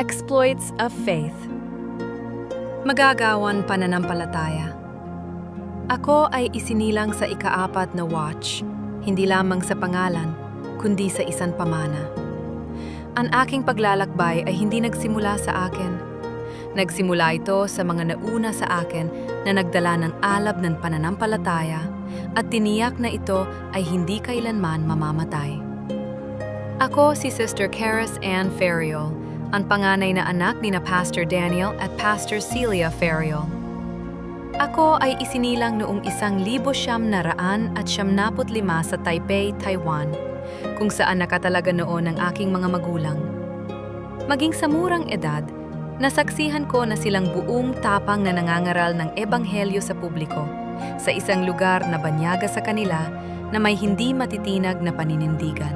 Exploits of Faith. Magagawan pananampalataya. Ako ay isinilang sa ika-4 na watch, hindi lamang sa pangalan, kundi sa isang pamana. Ang aking paglalakbay ay hindi nagsimula sa akin. Nagsimula ito sa mga nauna sa akin na nagdala ng alab ng pananampalataya at tiniyak na ito ay hindi kailanman mamamatay. Ako si Sister Charis Ann Ferriol, ang panganay na anak ni na Pastor Daniel at Pastor Celia Ferriol. Ako ay isinilang noong 1975 sa Taipei, Taiwan, kung saan nakatalaga noon ang aking mga magulang. Maging sa murang edad, nasaksihan ko na silang buong tapang na nangangaral ng ebanghelyo sa publiko, sa isang lugar na banyaga sa kanila na may hindi matitinag na paninindigan.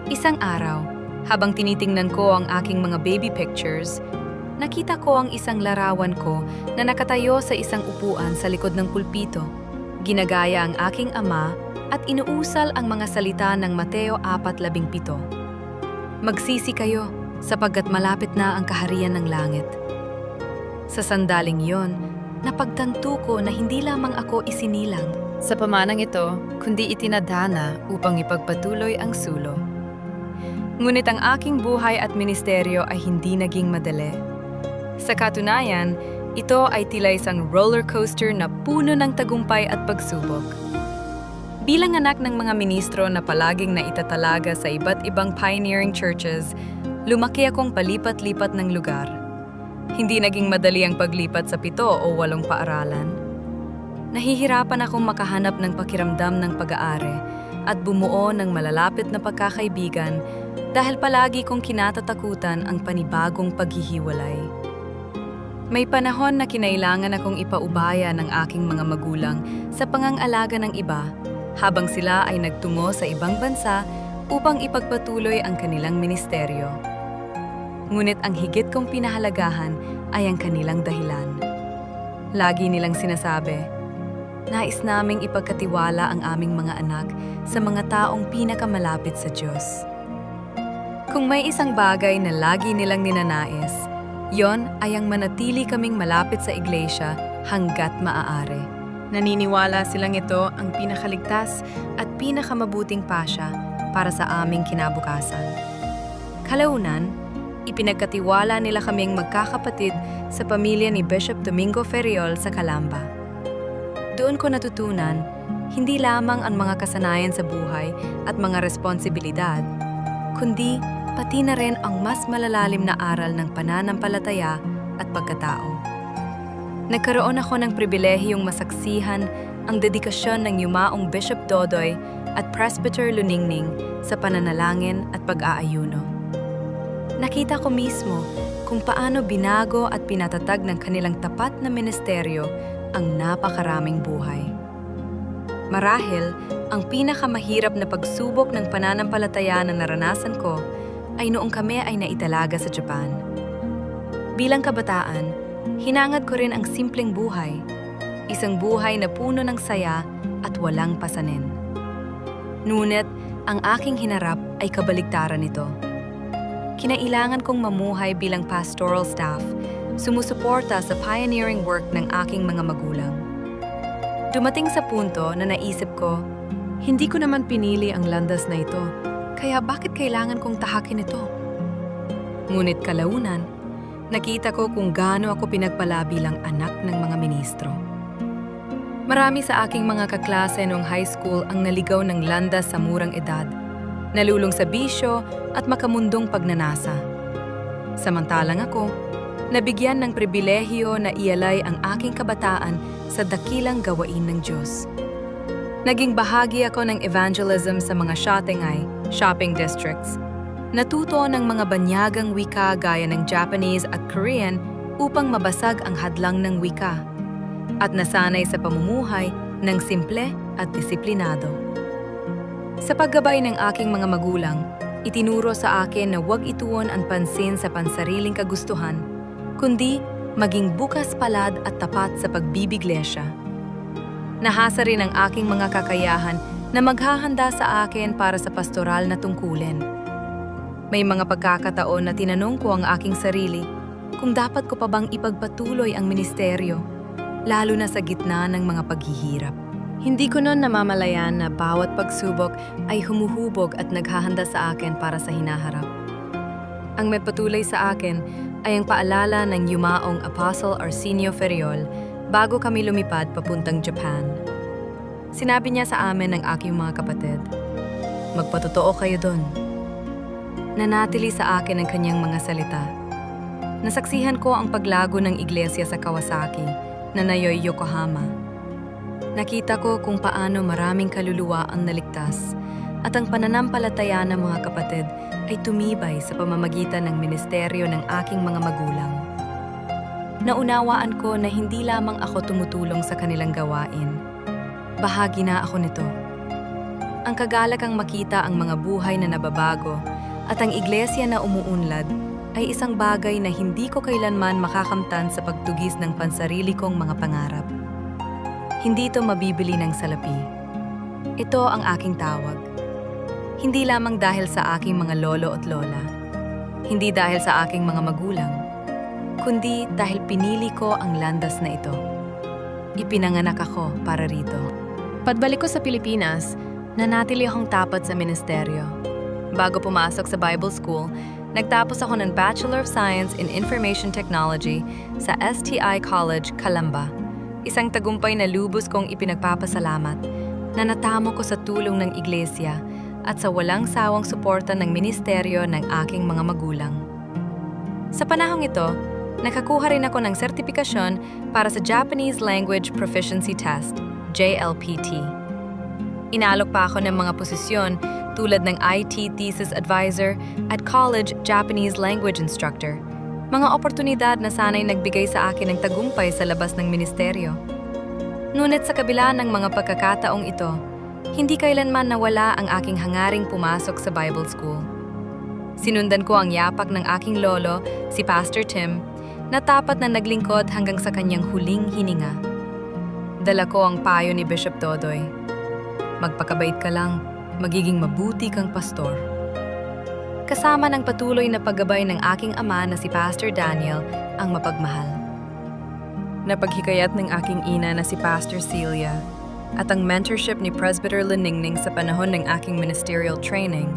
Isang araw, habang tinitingnan ko ang aking mga baby pictures, nakita ko ang isang larawan ko na nakatayo sa isang upuan sa likod ng pulpito. Ginagaya ang aking ama at inuusal ang mga salita ng Mateo 4:17. Magsisi kayo sapagkat malapit na ang kaharian ng langit. Sa sandaling yon, napagtanto ko na hindi lamang ako isinilang sa pamanang ito, kundi itinadhana upang ipagpatuloy ang sulong. Ngunit ang aking buhay at ministeryo ay hindi naging madali. Sa katunayan, ito ay tila isang roller coaster na puno ng tagumpay at pagsubok. Bilang anak ng mga ministro na palaging naitatalaga sa iba't ibang pioneering churches, lumaki akong palipat-lipat ng lugar. Hindi naging madali ang paglipat sa 7 o 8 paaralan. Nahihirapan akong makahanap ng pakiramdam ng pag-aari at bumuo ng malalapit na pagkakaibigan dahil palagi kong kinatatakutan ang panibagong paghihiwalay. May panahon na kinailangan akong ipaubaya ng aking mga magulang sa pangangalaga ng iba habang sila ay nagtungo sa ibang bansa upang ipagpatuloy ang kanilang ministeryo. Ngunit ang higit kong pinahalagahan ay ang kanilang dahilan. Lagi nilang sinasabi, nais naming ipagkatiwala ang aming mga anak sa mga taong pinakamalapit sa Diyos. Kung may isang bagay na lagi nilang ninanais, yon ay ang manatili kaming malapit sa iglesia hanggat maaari. Naniniwala silang ito ang pinakaligtas at pinakamabuting pasya para sa aming kinabukasan. Kalaunan, ipinagkatiwala nila kaming magkakapatid sa pamilya ni Bishop Domingo Ferriol sa Calamba. Doon ko natutunan, hindi lamang ang mga kasanayan sa buhay at mga responsibilidad, kundi pati na rin ang mas malalalim na aral ng pananampalataya at pagkatao. Nagkaroon ako ng pribilehiyong masaksihan ang dedikasyon ng yumaong Bishop Dodoy at Presbyter Luningning sa pananalangin at pag-aayuno. Nakita ko mismo kung paano binago at pinatatag ng kanilang tapat na ministeryo ang napakaraming buhay. Marahil, ang pinakamahirap na pagsubok ng pananampalataya na naranasan ko ay noong kami ay naitalaga sa Japan. Bilang kabataan, hinangad ko rin ang simpleng buhay, isang buhay na puno ng saya at walang pasanin. Ngunit, ang aking hinarap ay kabaligtaran nito. Kinailangan kong mamuhay bilang pastoral staff, sumusuporta sa pioneering work ng aking mga magulang. Dumating sa punto na naisip ko, hindi ko naman pinili ang landas na ito, kaya bakit kailangan kong tahakin ito? Ngunit kalaunan, nakita ko kung gaano ako pinagpala bilang anak ng mga ministro. Marami sa aking mga kaklase noong high school ang naligaw ng landas sa murang edad, nalulong sa bisyo at makamundong pagnanasa. Samantalang ako, nabigyan ng pribilehiyo na ialay ang aking kabataan sa dakilang gawain ng Diyos. Naging bahagi ako ng evangelism sa mga shopping districts. Natuto ng mga banyagang wika gaya ng Japanese at Korean upang mabasag ang hadlang ng wika. At nasanay sa pamumuhay ng simple at disiplinado. Sa paggabay ng aking mga magulang, itinuro sa akin na huwag ituon ang pansin sa pansariling kagustuhan, kundi maging bukas palad at tapat sa pagbibiglesia. Nahasa rin ang aking mga kakayahan na maghahanda sa akin para sa pastoral na tungkulin. May mga pagkakataon na tinanong ko ang aking sarili kung dapat ko pa bang ipagpatuloy ang ministeryo, lalo na sa gitna ng mga paghihirap. Hindi ko noon namamalayan na bawat pagsubok ay humuhubog at naghahanda sa akin para sa hinaharap. Ang may patuloy sa akin ay ang paalala ng yumaong Apostle Arsenio Ferriol bago kami lumipad papuntang Japan. Sinabi niya sa amin ng aking mga kapatid, "Magpatotoo kayo doon." Nanatili sa akin ang kanyang mga salita. Nasaksihan ko ang paglago ng iglesia sa Kawasaki na Nayoy, Yokohama. Nakita ko kung paano maraming kaluluwa ang naligtas at ang pananampalataya ng mga kapatid ay tumibay sa pamamagitan ng ministeryo ng aking mga magulang. Naunawaan ko na hindi lamang ako tumutulong sa kanilang gawain. Bahagi na ako nito. Ang kagalakang makita ang mga buhay na nababago at ang iglesia na umuunlad ay isang bagay na hindi ko kailanman makakamtan sa pagtugis ng pansarili kong mga pangarap. Hindi ito mabibili ng salapi. Ito ang aking tawag. Hindi lamang dahil sa aking mga lolo at lola. Hindi dahil sa aking mga magulang. Kundi dahil pinili ko ang landas na ito. Ipinanganak ako para rito. Pagbalik ko sa Pilipinas, nanatili akong tapat sa ministeryo. Bago pumasok sa Bible School, nagtapos ako ng Bachelor of Science in Information Technology sa STI College, Calamba. Isang tagumpay na lubos kong ipinagpapasalamat na natamo ko sa tulong ng iglesia at sa walang sawang suporta ng ministeryo ng aking mga magulang. Sa panahong ito, nakakuha rin ako ng sertipikasyon para sa Japanese Language Proficiency Test, JLPT. Inalok pa ako ng mga posisyon tulad ng IT Thesis Advisor at College Japanese Language Instructor, mga oportunidad na sana'y nagbigay sa akin ng tagumpay sa labas ng ministeryo. Ngunit sa kabila ng mga pagkakataong ito, hindi kailanman nawala ang aking hangaring pumasok sa Bible School. Sinundan ko ang yapak ng aking lolo, si Pastor Tim, na tapat na naglingkod hanggang sa kanyang huling hininga. Dala ko ang payo ni Bishop Dodoy. Magpakabait ka lang, magiging mabuti kang pastor. Kasama ng patuloy na paggabay ng aking ama na si Pastor Daniel ang mapagmahal. Napaghikayat ng aking ina na si Pastor Celia at ang mentorship ni Presbyter Leningning sa panahon ng aking ministerial training,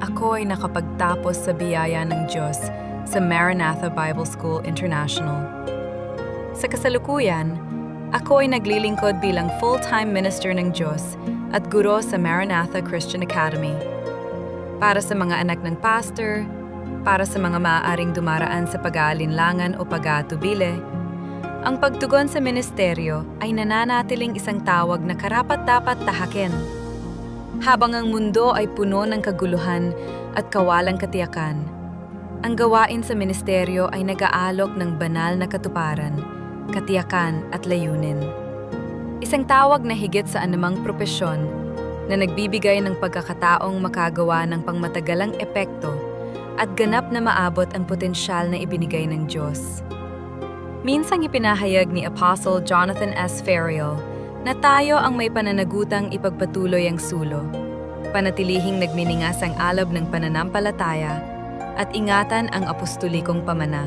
ako ay nakapagtapos sa biyaya ng Diyos sa Maranatha Bible School International. Sa kasalukuyan, ako ay naglilingkod bilang full-time minister ng Diyos at guro sa Maranatha Christian Academy. Para sa mga anak ng pastor, para sa mga maaaring dumaraan sa pag-aalinlangan o pag-aatubile, ang pagtugon sa ministeryo ay nananatiling isang tawag na karapat-dapat tahakin. Habang ang mundo ay puno ng kaguluhan at kawalang katiyakan, ang gawain sa ministeryo ay nag-aalok ng banal na katuparan, katiyakan at layunin. Isang tawag na higit sa anumang propesyon na nagbibigay ng pagkakataong makagawa ng pangmatagalang epekto at ganap na maabot ang potensyal na ibinigay ng Diyos. Minsang ipinahayag ni Apostle Jonathan S. Ferriol na tayo ang may pananagutang ipagpatuloy ang sulo, panatilihing nagniningas ang alab ng pananampalataya at ingatan ang apostolikong pamana.